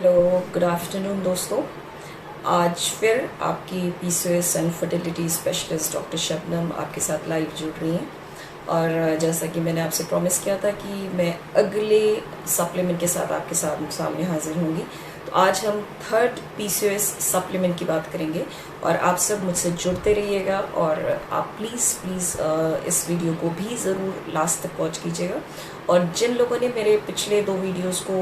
Hello, good afternoon दोस्तों। आज फिर आपकी PCOS and fertility specialist doctor Shabnam आपके साथ लाइव जुड़ रही हैं। और जैसा कि मैंने आपसे प्रॉमिस किया था कि मैं अगले सप्लीमेंट के साथ आपके सामने हाजिर होंगी। तो आज हम थर्ड पीसीओएस सप्लीमेंट की बात करेंगे और आप सब मुझसे जुड़ते रहिएगा। और आप प्लीज़ इस वीडियो को भी ज़रूर लास्ट तक वॉच कीजिएगा। और जिन लोगों ने मेरे पिछले 2 वीडियोस को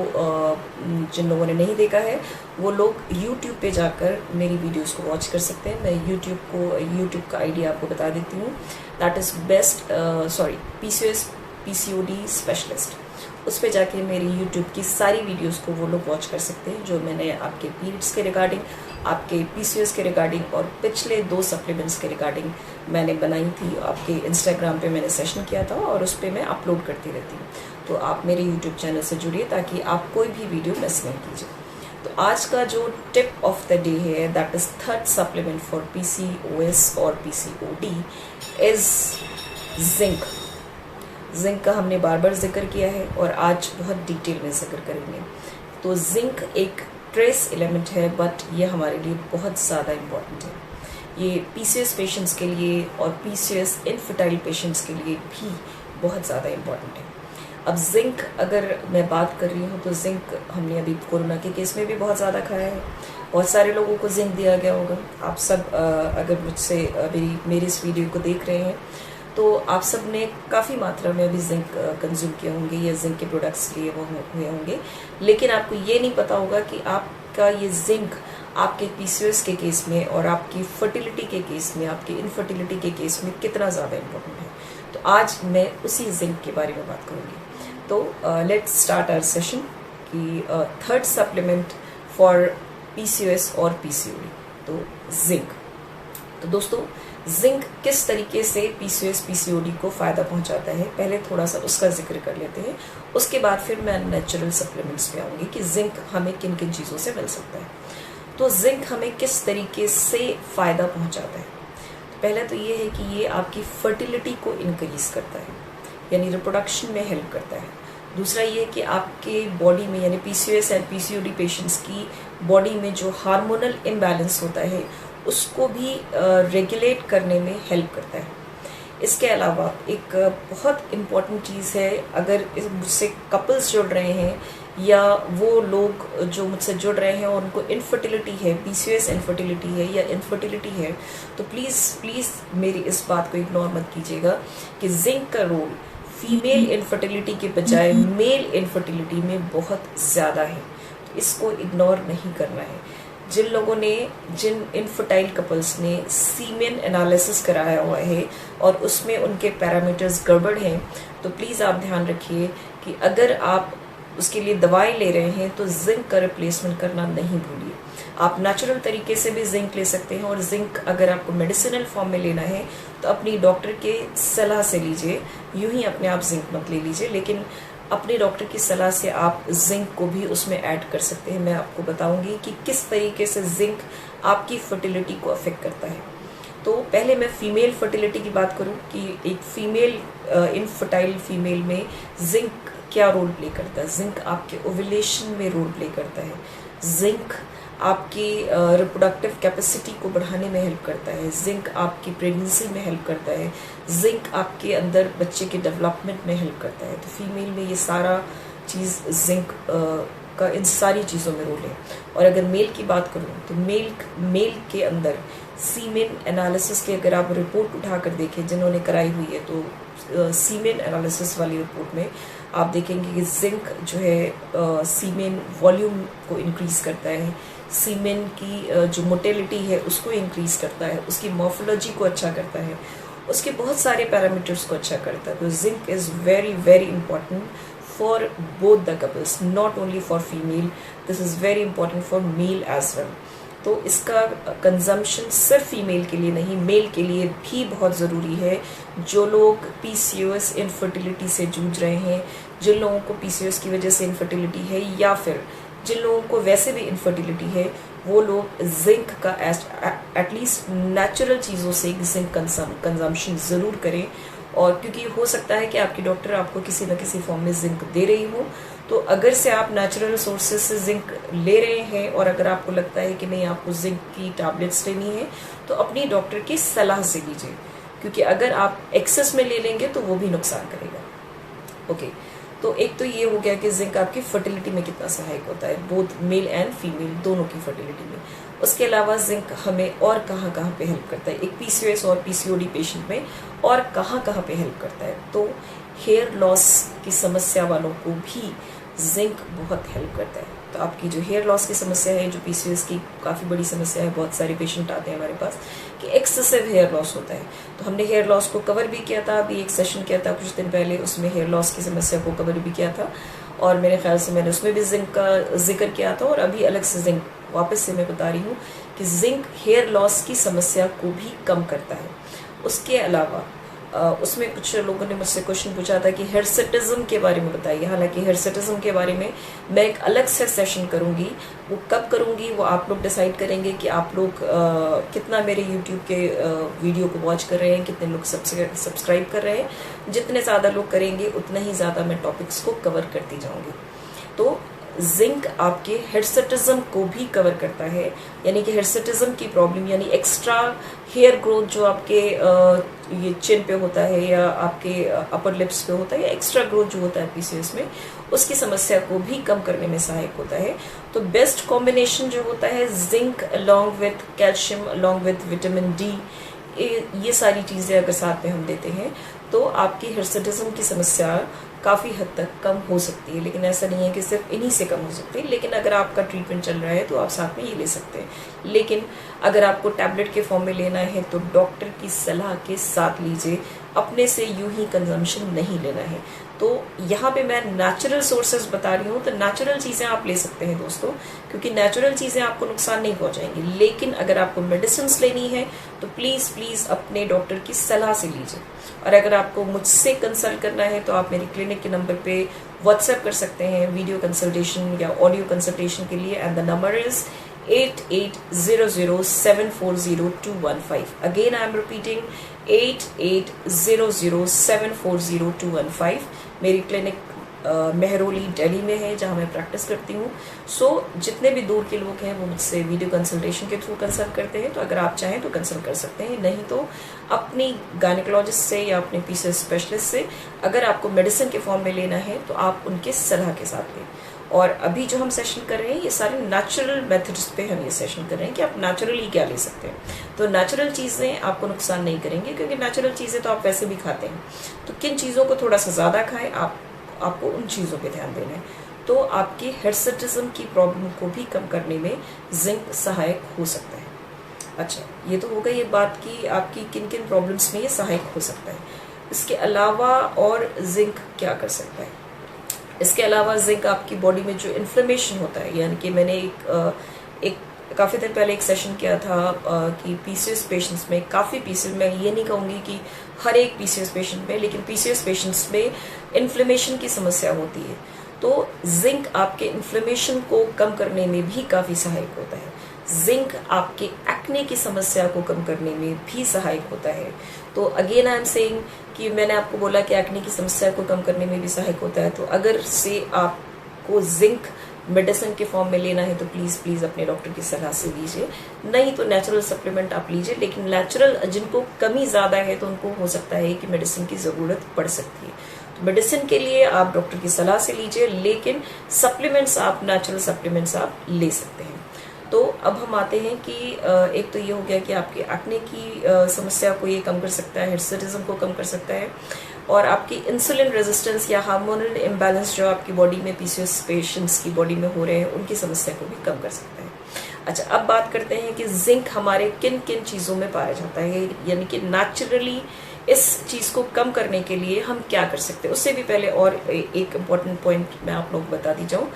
जिन लोगों ने नहीं देखा है वो लोग YouTube पे जाकर मेरी वीडियोस को वॉच कर सकते हैं। मैं YouTube का आईडी आपको बता देती हूँ। That is PCOS PCOD specialist. उस पे जाके मेरी YouTube की सारी वीडियोस को वो लोग वॉच कर सकते हैं जो मैंने आपके पीरियड्स के रिगार्डिंग, आपके पीसीओएस के रिगार्डिंग और पिछले 2 सप्लीमेंट्स के रिगार्डिंग मैंने बनाई थी। आपके इंस्टाग्राम पे मैंने सेशन किया था और उस पर मैं अपलोड करती रहती हूँ। तो आप मेरे यूट्यूब चैनल से जुड़िए ताकि आप कोई भी वीडियो मिस नहीं कीजिए। तो आज का जो टिप ऑफ द डे है that is third supplement for PCOS और पीसीओडी इज जिंक। जिंक का हमने बार बार जिक्र किया है और आज बहुत डिटेल में जिक्र करेंगे। तो जिंक एक ट्रेस एलिमेंट है बट ये हमारे लिए बहुत ज़्यादा इम्पॉर्टेंट है। ये पीसीओएस पेशेंट्स के लिए और पीसीओएस इनफर्टाइल पेशेंट्स के लिए भी बहुत ज़्यादा इम्पॉर्टेंट है। अब जिंक अगर मैं बात कर रही हूँ तो जिंक हमने अभी कोरोना के केस में भी बहुत ज़्यादा खाया है। बहुत सारे लोगों को जिंक दिया गया होगा। आप सब अगर मुझसे मेरी इस वीडियो को देख रहे हैं तो आप सब ने काफ़ी मात्रा में अभी जिंक कंज्यूम किए होंगे या जिंक के प्रोडक्ट्स लिए हुए होंगे। लेकिन आपको ये नहीं पता होगा कि आपका ये जिंक आपके पीसीओएस के केस में और आपकी फर्टिलिटी के केस में, आपकी इनफर्टिलिटी के केस में कितना ज़्यादा इम्पोर्टेंट है। तो आज मैं उसी जिंक के बारे में बात करूँगी। तो लेट्स स्टार्ट आवर सेशन कि थर्ड सप्लीमेंट फॉर पीसीओएस और पीसीओडी। तो जिंक। तो दोस्तों जिंक किस तरीके से पीसीओएस पीसीओडी को फ़ायदा पहुंचाता है, पहले थोड़ा सा उसका जिक्र कर लेते हैं। उसके बाद फिर मैं नेचुरल सप्लीमेंट्स पे आऊँगी कि जिंक हमें किन किन चीज़ों से मिल सकता है। तो जिंक हमें किस तरीके से फ़ायदा पहुंचाता है। पहले तो ये है कि ये आपकी फर्टिलिटी को इंक्रीज़ करता है, यानी रिप्रोडक्शन में हेल्प करता है। दूसरा ये कि आपके बॉडी में यानी पीसीओएस एंड पीसीओडी पेशेंट्स की बॉडी में जो हार्मोनल इम्बैलेंस होता है उसको भी रेगुलेट करने में हेल्प करता है। इसके अलावा एक बहुत इम्पॉर्टेंट चीज़ है, अगर मुझसे कपल्स जुड़ रहे हैं या वो लोग जो मुझसे जुड़ रहे हैं और उनको इनफर्टिलिटी है, पीसीओएस इनफर्टिलिटी है या इनफर्टिलिटी है, तो प्लीज़ मेरी इस बात को इग्नोर मत कीजिएगा कि जिंक का रोल फीमेल इनफर्टिलिटी के बजाय मेल इनफर्टिलिटी में बहुत ज़्यादा है। तो इसको इग्नोर नहीं करना है। जिन इनफर्टाइल कपल्स ने सीमेन एनालिसिस कराया हुआ है और उसमें उनके पैरामीटर्स गड़बड़ हैं, तो प्लीज़ आप ध्यान रखिए कि अगर आप उसके लिए दवाई ले रहे हैं तो जिंक का रिप्लेसमेंट करना नहीं भूलिए। आप नेचुरल तरीके से भी जिंक ले सकते हैं और जिंक अगर आपको मेडिसिनल फॉर्म में लेना है तो अपनी डॉक्टर के सलाह से लीजिए। यूं ही अपने आप जिंक मत ले लीजिए, लेकिन अपने डॉक्टर की सलाह से आप जिंक को भी उसमें ऐड कर सकते हैं। मैं आपको बताऊंगी कि किस तरीके से जिंक आपकी फर्टिलिटी को अफेक्ट करता है। तो पहले मैं फीमेल फर्टिलिटी की बात करूं कि एक फीमेल इनफर्टाइल फीमेल में जिंक क्या रोल प्ले करता है। जिंक आपके ओव्यूलेशन में रोल प्ले करता है। जिंक आपकी रिप्रोडक्टिव कैपेसिटी को बढ़ाने में हेल्प करता है। जिंक आपकी प्रेगनेंसी में हेल्प करता है। जिंक आपके अंदर बच्चे के डेवलपमेंट में हेल्प करता है। तो फीमेल में ये सारा चीज़ जिंक का इन सारी चीज़ों में रोल है। और अगर मेल की बात करूँ तो मेल के अंदर सीमेन एनालिसिस की अगर आप रिपोर्ट उठा कर देखें जिन्होंने कराई हुई है, तो सीमेन एनालिसिस वाली रिपोर्ट में आप देखेंगे कि जिंक जो है सीमेन वॉल्यूम को इंक्रीज़ करता है, सीमेन की जो मोटेलिटी है उसको इंक्रीज़ करता है, उसकी मॉर्फोलॉजी को अच्छा करता है, उसके बहुत सारे पैरामीटर्स को अच्छा करता है। तो zinc is very very important for both the couples, not only for female, this is very important for male as well. तो इसका कंजम्पशन सिर्फ फीमेल के लिए नहीं, मेल के लिए भी बहुत ज़रूरी है। जो लोग पीसीओएस इनफर्टिलिटी से जूझ रहे हैं, जिन लोगों को पीसीओएस की वजह से इनफर्टिलिटी है या फिर जिन लोगों को वैसे भी इनफर्टिलिटी है, वो लोग जिंक का एटलीस्ट नेचुरल चीज़ों से जिंक कंजम्पशन ज़रूर करें। और क्योंकि हो सकता है कि आपकी डॉक्टर आपको किसी न किसी फॉर्म में जिंक दे रही हो, तो अगर से आप नेचुरल सोर्सेज से जिंक ले रहे हैं और अगर आपको लगता है कि नहीं आपको जिंक की टैबलेट्स लेनी है तो अपनी डॉक्टर की सलाह से लीजिए, क्योंकि अगर आप एक्सेस में ले लेंगे तो वो भी नुकसान करेगा। ओके, तो एक तो ये हो गया कि जिंक आपकी फर्टिलिटी में कितना सहायक होता है, बोथ मेल एंड फीमेल दोनों की फर्टिलिटी में। उसके अलावा जिंक हमें और कहाँ कहाँ पे हेल्प करता है, एक पीसीओएस और पीसीओडी पेशेंट में और कहाँ कहाँ पे हेल्प करता है, तो हेयर लॉस की समस्या वालों को भी जिंक बहुत हेल्प करता है। तो आपकी जो हेयर लॉस की समस्या है, जो पीसीओएस की काफ़ी बड़ी समस्या है, बहुत सारे पेशेंट आते हैं हमारे पास कि एक्सेसिव हेयर लॉस होता है। तो हमने हेयर लॉस को कवर भी किया था, अभी एक सेशन किया था कुछ दिन पहले, उसमें हेयर लॉस की समस्या को कवर भी किया था और मेरे ख्याल से मैंने उसमें भी जिंक का जिक्र किया था। और अभी अलग से जिंक वापस से मैं बता रही हूँ कि जिंक हेयर लॉस की समस्या को भी कम करता है। उसके अलावा उसमें कुछ लोगों ने मुझसे क्वेश्चन पूछा था कि हिर्सुटिज्म के बारे में बताइए। हालांकि हिर्सुटिज्म के बारे में मैं एक अलग से सेशन करूंगी, वो कब करूंगी वो आप लोग डिसाइड करेंगे कि आप लोग कितना मेरे यूट्यूब के वीडियो को वॉच कर रहे हैं, कितने लोग सब्सक्राइब कर रहे हैं। जितने ज़्यादा लोग करेंगे उतना ही ज़्यादा मैं टॉपिक्स को कवर करती जाऊँगी। तो जिंक आपके हिर्सुटिज्म को भी कवर करता है, यानी कि हिर्सुटिज्म की प्रॉब्लम यानी एक्स्ट्रा हेयर ग्रोथ जो आपके ये चिन पे होता है या आपके अपर लिप्स पे होता है या एक्स्ट्रा ग्रोथ जो होता है पीसीओएस में, उसकी समस्या को भी कम करने में सहायक होता है। तो बेस्ट कॉम्बिनेशन जो होता है zinc along with calcium along with vitamin D, ये सारी चीज़ें अगर साथ में हम देते हैं तो आपकी हिर्सुटिज्म की समस्या काफ़ी हद तक कम हो सकती है। लेकिन ऐसा नहीं है कि सिर्फ इन्हीं से कम हो सकती है, लेकिन अगर आपका ट्रीटमेंट चल रहा है तो आप साथ में ये ले सकते हैं। लेकिन अगर आपको टैबलेट के फॉर्म में लेना है तो डॉक्टर की सलाह के साथ लीजिए, अपने से यूं ही कंजम्पशन नहीं लेना है। तो यहाँ पे मैं नेचुरल सोर्सेज बता रही हूँ, तो नेचुरल चीज़ें आप ले सकते हैं दोस्तों, क्योंकि नेचुरल चीज़ें आपको नुकसान नहीं पहुँचाएंगी। लेकिन अगर आपको मेडिसिन लेनी है तो प्लीज़ प्लीज़ अपने डॉक्टर की सलाह से लीजिए। और अगर आपको मुझसे कंसल्ट करना है तो आप मेरी क्लिनिक के नंबर पे व्हाट्सएप कर सकते हैं वीडियो कंसल्टेशन या ऑडियो कंसल्टेशन के लिए, and the number is 8800740215। Again I am repeating 8800740215। मेरी क्लिनिक मेहरौली दिल्ली में है जहाँ मैं प्रैक्टिस करती हूँ। सो जितने भी दूर के लोग हैं वो मुझसे वीडियो कंसल्टेशन के थ्रू कंसल्ट करते हैं, तो अगर आप चाहें तो कंसल्ट कर सकते हैं, नहीं तो अपनी गायनेकोलॉजिस्ट से या अपने पीसीओएस स्पेशलिस्ट से। अगर आपको मेडिसिन के फॉर्म में लेना है तो आप उनके सलाह के साथ लें। और अभी जो हम सेशन कर रहे हैं ये सारे नेचुरल मेथड्स पे हम ये सेशन कर रहे हैं कि आप नेचुरली क्या ले सकते हैं। तो नेचुरल चीज़ें आपको नुकसान नहीं करेंगे, क्योंकि नेचुरल चीज़ें तो आप वैसे भी खाते हैं। तो किन चीज़ों को थोड़ा सा ज़्यादा खाएं, आपको उन चीज़ों पे ध्यान देना है। तो आपकी हिर्सुटिज्म की प्रॉब्लम को भी कम करने में जिंक सहायक हो सकता है। अच्छा, ये तो हो गई ये बात कि आपकी किन किन प्रॉब्लम्स में ये सहायक हो सकता है। इसके अलावा और जिंक क्या कर सकता है? इसके अलावा जिंक आपकी बॉडी में जो इन्फ्लेमेशन होता है, यानी कि मैंने एक काफ़ी दिन पहले एक सेशन किया था कि पीसीओएस पेशेंट्स में काफ़ी पीसीओएस, मैं ये नहीं कहूँगी कि हर एक पीसीओएस पेशेंट में, लेकिन पीसीओएस पेशेंट्स में इन्फ्लेमेशन की समस्या होती है। तो जिंक आपके इन्फ्लेमेशन को कम करने में भी काफ़ी सहायक होता है। जिंक आपके एक्ने की समस्या को कम करने में भी सहायक होता है। तो अगेन आई एम सेइंग कि मैंने आपको बोला कि एक्ने की समस्या को कम करने में भी सहायक होता है। तो अगर से आपको जिंक मेडिसिन के फॉर्म में लेना है तो प्लीज़ प्लीज़ अपने डॉक्टर की सलाह से लीजिए, नहीं तो नेचुरल सप्लीमेंट आप लीजिए। लेकिन नेचुरल जिनको कमी ज़्यादा है तो उनको हो सकता है कि मेडिसिन की ज़रूरत पड़ सकती है। तो मेडिसिन के लिए आप डॉक्टर की सलाह से लीजिए, लेकिन सप्लीमेंट्स आप नेचुरल सप्लीमेंट्स आप ले सकते हैं। तो अब हम आते हैं कि एक तो ये हो गया कि आपके एक्ने की समस्या को ये कम कर सकता है, हिर्सुटिज्म को कम कर सकता है, और आपकी इंसुलिन रेजिस्टेंस या हार्मोनल इम्बैलेंस जो आपकी बॉडी में पीसीओएस पेशेंट्स की बॉडी में हो रहे हैं उनकी समस्या को भी कम कर सकता है। अच्छा, अब बात करते हैं कि जिंक हमारे किन किन चीज़ों में पाया जाता है, यानी कि नेचुरली इस चीज़ को कम करने के लिए हम क्या कर सकते हैं। उससे भी पहले और एक इम्पॉर्टेंट पॉइंट मैं आप लोग बता दी जाऊँ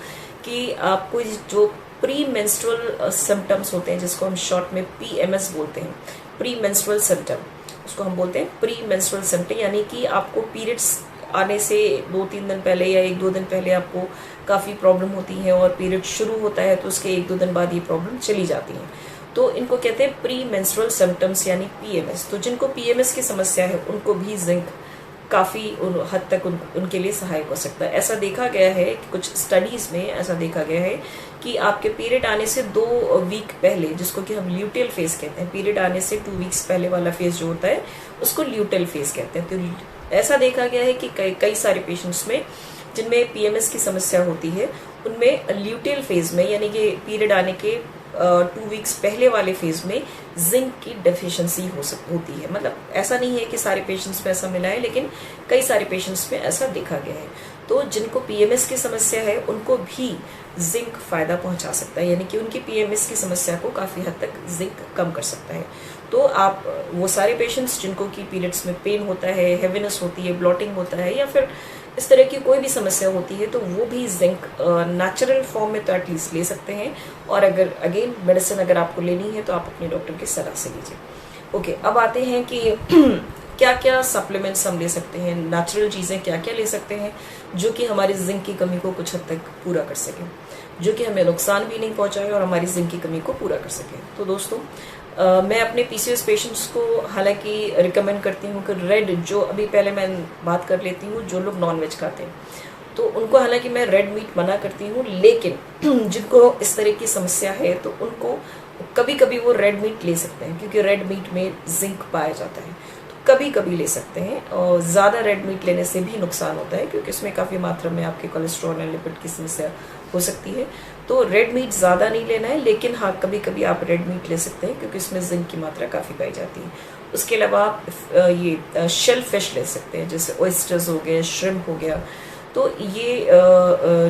कि आपको जो प्री मेंस्ट्रुअल सिम्टम्स होते हैं, जिसको हम शॉर्ट में पीएमएस बोलते हैं, प्री मेंस्ट्रुअल सिम्टम, उसको हम बोलते हैं प्री मेंस्ट्रुअल सिम्टम, यानी कि आपको पीरियड्स आने से 2-3 दिन पहले या 1-2 दिन पहले आपको काफ़ी प्रॉब्लम होती है, और पीरियड शुरू होता है तो उसके 1-2 दिन बाद ये प्रॉब्लम चली जाती है। तो इनको कहते हैं प्री मेंस्ट्रुअल सिम्टम्स यानी पीएमएस। तो जिनको पीएमएस की समस्या है उनको भी जिंक काफ़ी हद तक उनके लिए सहायक हो सकता है। ऐसा देखा गया है कि कुछ स्टडीज़ में ऐसा देखा गया है कि आपके पीरियड आने से 2 वीक पहले, जिसको कि हम ल्यूटेल फेज कहते हैं, पीरियड आने से 2 वीक्स पहले वाला फेज जो होता है उसको ल्यूटेल फेज कहते हैं। तो ऐसा देखा गया है कि कई सारे पेशेंट्स में जिनमें पीएमएस की समस्या होती है उनमें ल्यूटेल फेज में, यानी कि पीरियड आने के 2 वीक्स पहले वाले फेज में जिंक की डेफिशिएंसी होती है। मतलब ऐसा नहीं है कि सारे पेशेंट्स में ऐसा मिला है, लेकिन कई सारे पेशेंट्स में ऐसा देखा गया है। तो जिनको पीएमएस की समस्या है उनको भी जिंक फायदा पहुंचा सकता है, यानी कि उनकी पीएमएस की समस्या को काफी हद तक जिंक कम कर सकता है। तो आप वो सारे पेशेंट्स जिनको की पीरियड्स में पेन होता है, हेवीनेस होती है, ब्लॉटिंग होता है, या फिर इस तरह की कोई भी समस्या होती है, तो वो भी जिंक नेचुरल फॉर्म में तो एटलीस्ट ले सकते हैं। और अगर अगेन मेडिसिन अगर आपको लेनी है तो आप अपने डॉक्टर की सलाह से लीजिए। ओके, अब आते हैं कि क्या क्या सप्लीमेंट्स हम ले सकते हैं, नेचुरल चीज़ें क्या क्या ले सकते हैं जो कि हमारी जिंक की कमी को कुछ हद तक पूरा कर सकें, जो कि हमें नुकसान भी नहीं पहुंचाए और हमारी जिंक की कमी को पूरा कर सकें। तो दोस्तों मैं अपने पीसीओएस पेशेंट्स को हालांकि रिकमेंड करती हूँ कि रेड, जो अभी पहले मैं बात कर लेती हूँ, जो लोग नॉनवेज खाते हैं तो उनको हालांकि मैं रेड मीट मना करती हूँ, लेकिन जिनको इस तरह की समस्या है तो उनको कभी कभी वो रेड मीट ले सकते हैं, क्योंकि रेड मीट में जिंक पाया जाता है। तो कभी कभी ले सकते हैं, और ज़्यादा रेड मीट लेने से भी नुकसान होता है, क्योंकि इसमें काफ़ी मात्रा में आपके कोलेस्ट्रॉल और लिपिड की समस्या हो सकती है। तो रेड मीट ज़्यादा नहीं लेना है, लेकिन हाँ कभी कभी आप रेड मीट ले सकते हैं, क्योंकि इसमें जिंक की मात्रा काफ़ी पाई जाती है। उसके अलावा आप ये शेल फिश ले सकते हैं, जैसे ऑयस्टर्स हो गए, श्रिम्प हो गया। तो ये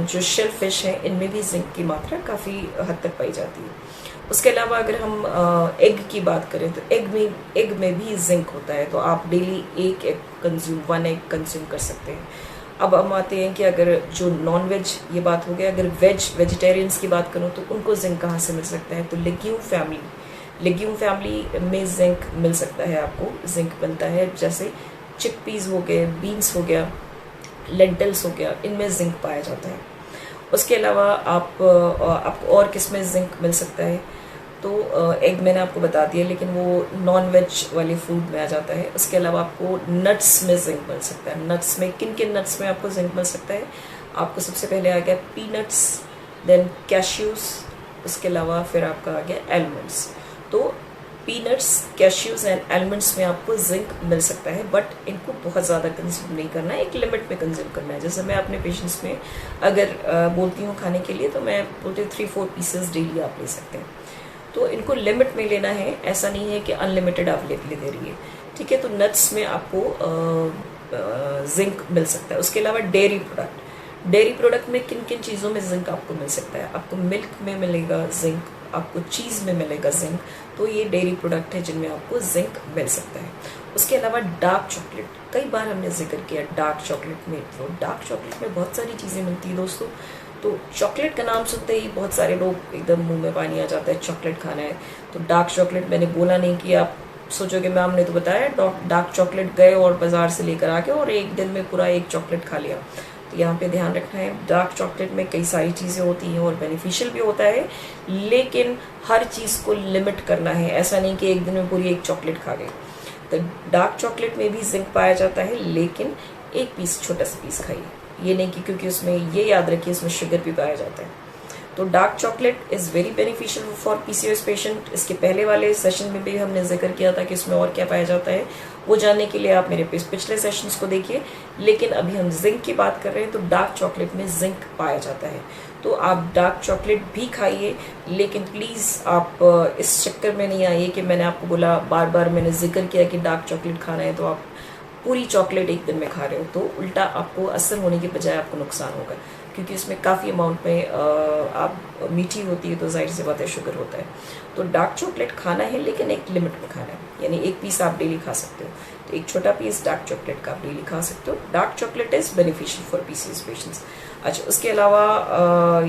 जो शेल फिश हैं इनमें भी जिंक की मात्रा काफ़ी हद तक पाई जाती है। उसके अलावा अगर हम एग की बात करें तो एग में भी जिंक होता है, तो आप डेली 1 एग कंज्यूम कर सकते हैं। अब हम आते हैं कि अगर जो नॉन वेज, ये बात हो गया, अगर वेजिटेरियंस की बात करूँ तो उनको जिंक कहाँ से मिल सकता है, तो लेग्यूम फैमिली में जिंक मिल सकता है। आपको जिंक बनता है, जैसे चिकपीस हो गए, बीन्स हो गया, लेंटल्स हो गया, इनमें जिंक पाया जाता है। उसके अलावा आपको और किस में जिंक मिल सकता है, तो एग मैंने आपको बता दिया, लेकिन वो नॉन वेज वाले फूड में आ जाता है। उसके अलावा आपको नट्स में जिंक मिल सकता है। नट्स में किन नट्स में आपको जिंक मिल सकता है, आपको सबसे पहले आ गया पीनट्स, देन कैश्यूज, उसके अलावा फिर आपका आ गया एलमंड्स। तो पीनट्स, कैश्यूज एंड एलमंड्स में आपको जिंक मिल सकता है, बट इनको बहुत ज़्यादा कंज्यूम नहीं करना है, एक लिमिट में कंज्यूम करना है। जैसे मैं अपने पेशेंट्स में अगर बोलती हूँ खाने के लिए, तो मैं बोलती हूँ 3-4 पीसेस डेली आप ले सकते हैं। तो इनको लिमिट में लेना है, ऐसा नहीं है कि अनलिमिटेड आप ले दे रही है, ठीक है। तो नट्स में आपको जिंक मिल सकता है। उसके अलावा डेयरी प्रोडक्ट में किन किन चीज़ों में जिंक आपको मिल सकता है, आपको मिल्क में मिलेगा जिंक, आपको चीज़ में मिलेगा जिंक। तो ये डेयरी प्रोडक्ट है जिनमें आपको जिंक मिल सकता है। उसके अलावा डार्क चॉकलेट, कई बार हमने जिक्र किया डार्क चॉकलेट में, तो डार्क चॉकलेट में बहुत सारी चीज़ें मिलती हैं दोस्तों। तो चॉकलेट का नाम सुनते ही बहुत सारे लोग एकदम मुंह में पानी आ जाता है, चॉकलेट खाना है। तो डार्क चॉकलेट मैंने बोला नहीं कि आप सोचोगे मैम ने तो बताया डार्क चॉकलेट गए और बाजार से लेकर आके और एक दिन में पूरा एक चॉकलेट खा लिया। तो यहाँ पे ध्यान रखना है, डार्क चॉकलेट में कई सारी चीज़ें होती हैं और बेनिफिशियल भी होता है, लेकिन हर चीज़ को लिमिट करना है। ऐसा नहीं कि एक दिन में पूरी एक चॉकलेट खा गए। तो डार्क चॉकलेट में भी जिंक पाया जाता है, लेकिन एक पीस, छोटा सा पीस खाइए, ये नहीं कि क्योंकि उसमें, ये याद रखिए, इसमें शुगर भी पाया जाता है। तो dark chocolate is very beneficial for PCOS patient. इसके पहले वाले सेशन में भी हमने जिक्र किया था कि इसमें और क्या पाया जाता है, वो जानने के लिए आप मेरे पिछले सेशंस को देखिए। लेकिन अभी हम जिंक की बात कर रहे हैं, तो डार्क चॉकलेट में जिंक पाया जाता है। तो आप डार्क चॉकलेट भी खाइए, लेकिन प्लीज़ आप इस चक्कर में नहीं आइए कि मैंने आपको बोला, बार बार मैंने जिक्र किया कि डार्क चॉकलेट खाना है तो आप पूरी चॉकलेट एक दिन में खा रहे हो। तो उल्टा आपको असर होने के बजाय आपको नुकसान होगा, क्योंकि इसमें काफ़ी अमाउंट में आप मीठी होती है, तो जाहिर सी बात है शुगर होता है। तो डार्क चॉकलेट खाना है, लेकिन एक लिमिट में खाना है, यानी एक पीस आप डेली खा सकते हो। तो एक छोटा पीस डार्क चॉकलेट का आप डेली खा सकते हो। Dark chocolate is beneficial for PCOS patients. अच्छा, उसके अलावा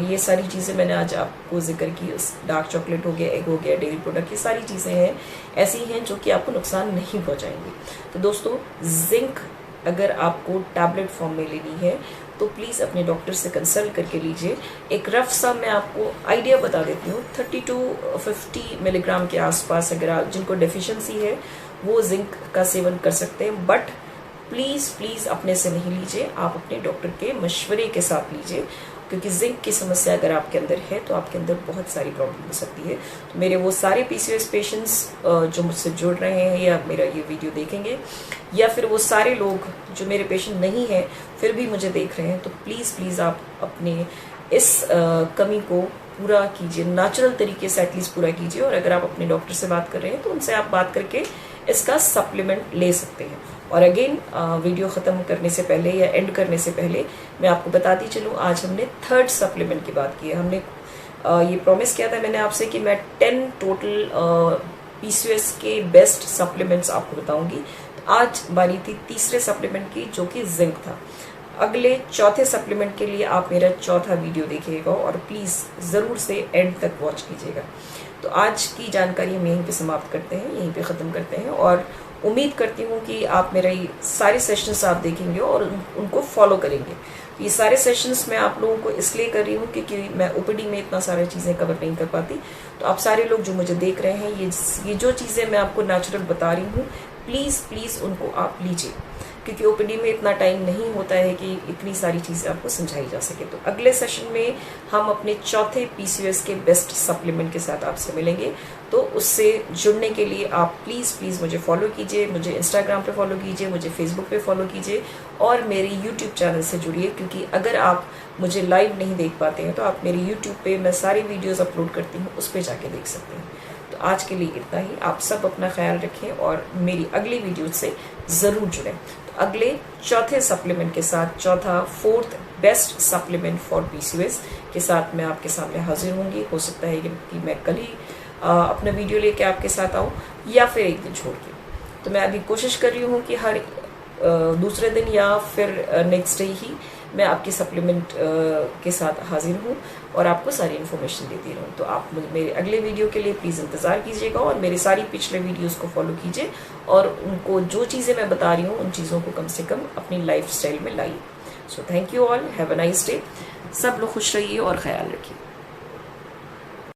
ये सारी चीज़ें मैंने आज आपको जिक्र की, डार्क चॉकलेट हो गया, एग हो गया, डेयरी प्रोडक्ट, ये सारी चीज़ें हैं ऐसी हैं जो कि आपको नुकसान नहीं पहुँचाएंगी। तो दोस्तों, जिंक अगर आपको टैबलेट फॉर्म में लेनी है तो प्लीज़ अपने डॉक्टर से कंसल्ट करके लीजिए। एक रफ सा मैं आपको आइडिया बता देती हूँ, 30 to 50 मिलीग्राम के आसपास अगर आप, जिनको डेफिशिएंसी है वो जिंक का सेवन कर सकते हैं। बट प्लीज़ प्लीज़ अपने से नहीं लीजिए, आप अपने डॉक्टर के मशवरे के साथ लीजिए, क्योंकि जिंक की समस्या अगर आपके अंदर है तो आपके अंदर बहुत सारी प्रॉब्लम हो सकती है। तो मेरे वो सारे पीसीओएस पेशेंट्स जो मुझसे जुड़ रहे हैं या मेरा ये वीडियो देखेंगे, या फिर वो सारे लोग जो मेरे पेशेंट नहीं हैं फिर भी मुझे देख रहे हैं, तो प्लीज़ प्लीज़ आप अपने इस कमी को पूरा कीजिए, नेचुरल तरीके से एटलीस्ट पूरा कीजिए। और अगर आप अपने डॉक्टर से बात कर रहे हैं तो उनसे आप बात करके इसका सप्लीमेंट ले सकते हैं। और अगेन वीडियो ख़त्म करने से पहले या एंड करने से पहले मैं आपको बताती चलूँ, आज हमने थर्ड सप्लीमेंट की बात की है। हमने ये प्रॉमिस किया था मैंने आपसे कि मैं 10 टोटल पीसीओएस के बेस्ट सप्लीमेंट्स आपको बताऊंगी। तो आज बारी थी तीसरे सप्लीमेंट की, जो कि जिंक था। अगले चौथे सप्लीमेंट के लिए आप मेरा चौथा वीडियो देखिएगा और प्लीज़ ज़रूर से एंड तक वॉच कीजिएगा। तो आज की जानकारी हम यहीं पे समाप्त करते हैं, यहीं पे ख़त्म करते हैं, और उम्मीद करती हूँ कि आप मेरे सारे सेशंस आप देखेंगे और उनको फॉलो करेंगे। ये सारे सेशंस मैं आप लोगों को इसलिए कर रही हूँ क्योंकि मैं ओपीडी में इतना सारी चीज़ें कवर नहीं कर पाती। तो आप सारे लोग जो मुझे देख रहे हैं, ये जो चीज़ें मैं आपको नेचुरल बता रही हूँ, प्लीज़ प्लीज़ उनको आप लीजिए, क्योंकि ओपीडी में इतना टाइम नहीं होता है कि इतनी सारी चीज़ें आपको समझाई जा सके। तो अगले सेशन में हम अपने चौथे पीसीओएस के बेस्ट सप्लीमेंट के साथ आपसे मिलेंगे। तो उससे जुड़ने के लिए आप प्लीज़ प्लीज़ मुझे फॉलो कीजिए, मुझे इंस्टाग्राम पे फॉलो कीजिए, मुझे फेसबुक पे फॉलो कीजिए, और मेरे यूट्यूब चैनल से जुड़िए, क्योंकि अगर आप मुझे लाइव नहीं देख पाते हैं तो आप मेरे यूट्यूब पे मैं सारी वीडियोज़ अपलोड करती हूँ, उस पर जाके देख सकते हैं। तो आज के लिए इतना ही। आप सब अपना ख्याल रखें और मेरी अगली वीडियो से ज़रूर जुड़ें। तो अगले चौथे सप्लीमेंट के साथ, चौथा fourth best supplement for PCOS के साथ मैं आपके सामने हाजिर होंगी। हो सकता है कि मैं कल ही अपना वीडियो लेके आपके साथ आऊँ, या फिर एक दिन छोड़ के। तो मैं अभी कोशिश कर रही हूँ कि हर दूसरे दिन या फिर नेक्स्ट डे ही मैं आपके सप्लीमेंट के साथ हाजिर हूँ और आपको सारी इन्फॉर्मेशन देती रहूँ। तो आप मेरे अगले वीडियो के लिए प्लीज़ इंतज़ार कीजिएगा और मेरे सारी पिछले वीडियोस को फॉलो कीजिए, और उनको जो चीज़ें मैं बता रही हूँ उन चीज़ों को कम से कम अपनी लाइफ स्टाइल में लाइए। So thank you all, have a nice day. सब लोग खुश रहिए और ख्याल रखिए।